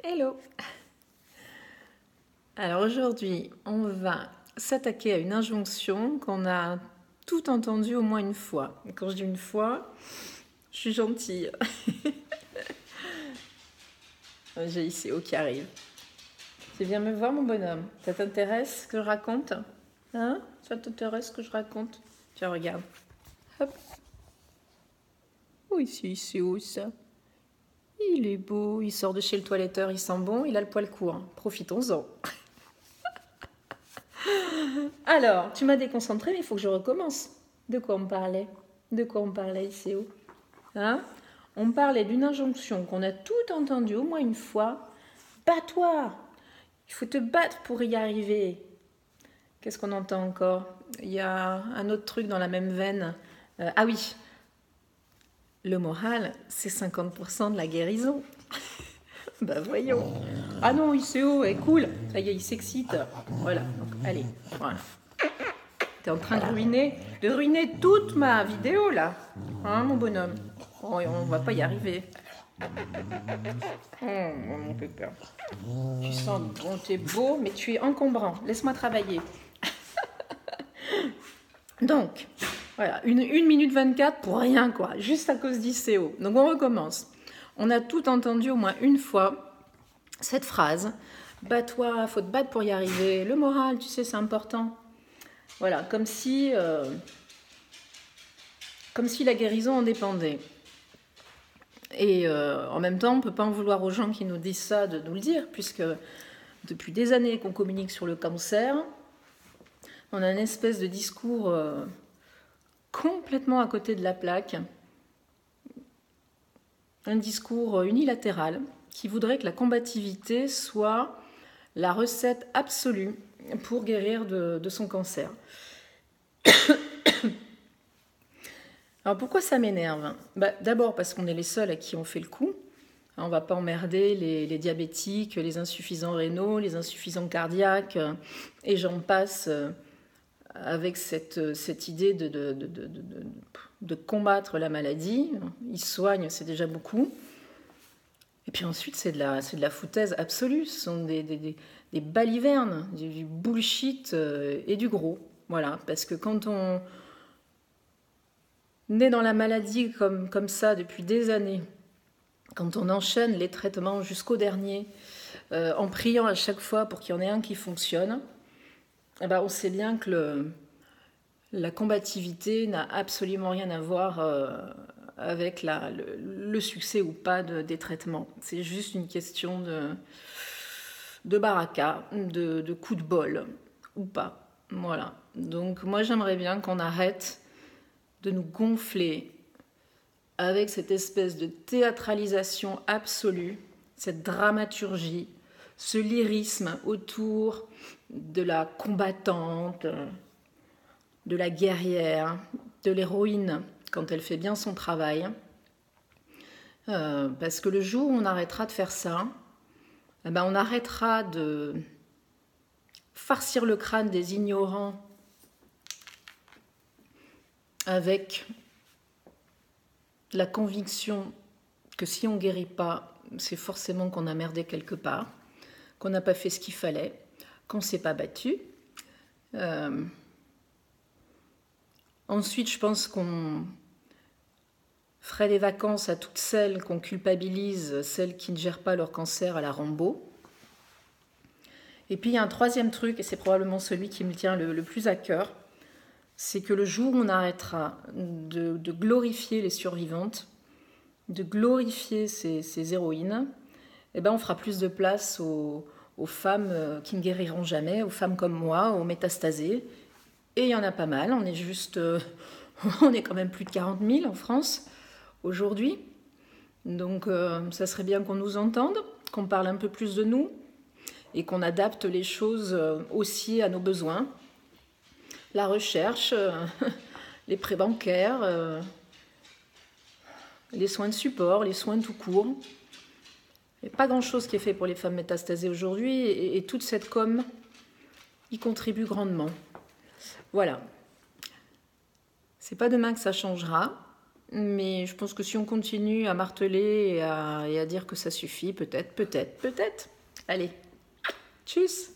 Hello! Alors aujourd'hui, on va s'attaquer à une injonction qu'on a tout entendue au moins une fois. Et quand je dis une fois, je suis gentille. J'ai ICO qui arrive. Tu viens me voir, mon bonhomme? Ça t'intéresse que je raconte? Hein? Ça t'intéresse que je raconte? Tiens, regarde. Hop. Oui, c'est ICO, ça. Il est beau, il sort de chez le toiletteur, il sent bon, il a le poil court. Profitons-en. Alors, tu m'as déconcentré, mais il faut que je recommence. De quoi on parlait? De quoi on parlait, ICO? Hein? On parlait d'une injonction qu'on a tout entendue au moins une fois. Bats-toi! Il faut te battre pour y arriver. Qu'est-ce qu'on entend encore? Il y a un autre truc dans la même veine. Ah oui, le moral, c'est 50% de la guérison. Bah voyons. Ah non, ICO est cool. Ça y est, il s'excite. Voilà, donc allez, voilà. T'es en train de ruiner toute ma vidéo là. Hein, mon bonhomme? Oh, on va pas y arriver. Oh, mon pépère. Tu sens bon, t'es beau, mais tu es encombrant. Laisse-moi travailler. Donc, voilà, 1 minute 24 pour rien, quoi. Juste à cause d'ICO. Donc, on recommence. On a tout entendu au moins une fois cette phrase. Bats-toi, faut te battre pour y arriver. Le moral, tu sais, c'est important. Voilà, comme si la guérison en dépendait. Et en même temps, on ne peut pas en vouloir aux gens qui nous disent ça de nous le dire, puisque depuis des années qu'on communique sur le cancer, on a une espèce de discours complètement à côté de la plaque, un discours unilatéral qui voudrait que la combativité soit la recette absolue pour guérir de son cancer. Alors pourquoi ça m'énerve? D'abord parce qu'on est les seuls à qui on fait le coup. On ne va pas emmerder les diabétiques, les insuffisants rénaux, les insuffisants cardiaques, et j'en passe, avec cette idée de combattre la maladie. Ils soignent, c'est déjà beaucoup. Et puis ensuite, c'est de la foutaise absolue. Ce sont des balivernes, du bullshit et du gros. Voilà, parce que quand on est dans la maladie comme ça depuis des années, quand on enchaîne les traitements jusqu'au dernier, en priant à chaque fois pour qu'il y en ait un qui fonctionne, eh ben on sait bien que la combativité n'a absolument rien à voir avec le succès ou pas des traitements. C'est juste une question de baraka, de coup de bol ou pas. Voilà. Donc moi j'aimerais bien qu'on arrête de nous gonfler avec cette espèce de théâtralisation absolue, cette dramaturgie, ce lyrisme autour de la combattante, de la guerrière, de l'héroïne quand elle fait bien son travail. Parce que le jour où on arrêtera de faire ça, on arrêtera de farcir le crâne des ignorants avec la conviction que si on ne guérit pas, c'est forcément qu'on a merdé quelque part, qu'on n'a pas fait ce qu'il fallait, qu'on ne s'est pas battu. Ensuite, je pense qu'on ferait des vacances à toutes celles qu'on culpabilise, celles qui ne gèrent pas leur cancer à la Rambo. Et puis il y a un troisième truc, et c'est probablement celui qui me tient le plus à cœur, c'est que le jour où on arrêtera de glorifier les survivantes, de glorifier ces héroïnes, on fera plus de place aux femmes qui ne guériront jamais, aux femmes comme moi, aux métastasées. Et il y en a pas mal, on est quand même plus de 40 000 en France aujourd'hui. Donc ça serait bien qu'on nous entende, qu'on parle un peu plus de nous et qu'on adapte les choses aussi à nos besoins. La recherche, les prêts bancaires, les soins de support, les soins tout court. Il n'y a pas grand-chose qui est fait pour les femmes métastasées aujourd'hui et toute cette com y contribue grandement. Voilà. C'est pas demain que ça changera, Mais je pense que si on continue à marteler et à dire que ça suffit, peut-être. Allez, tchuss!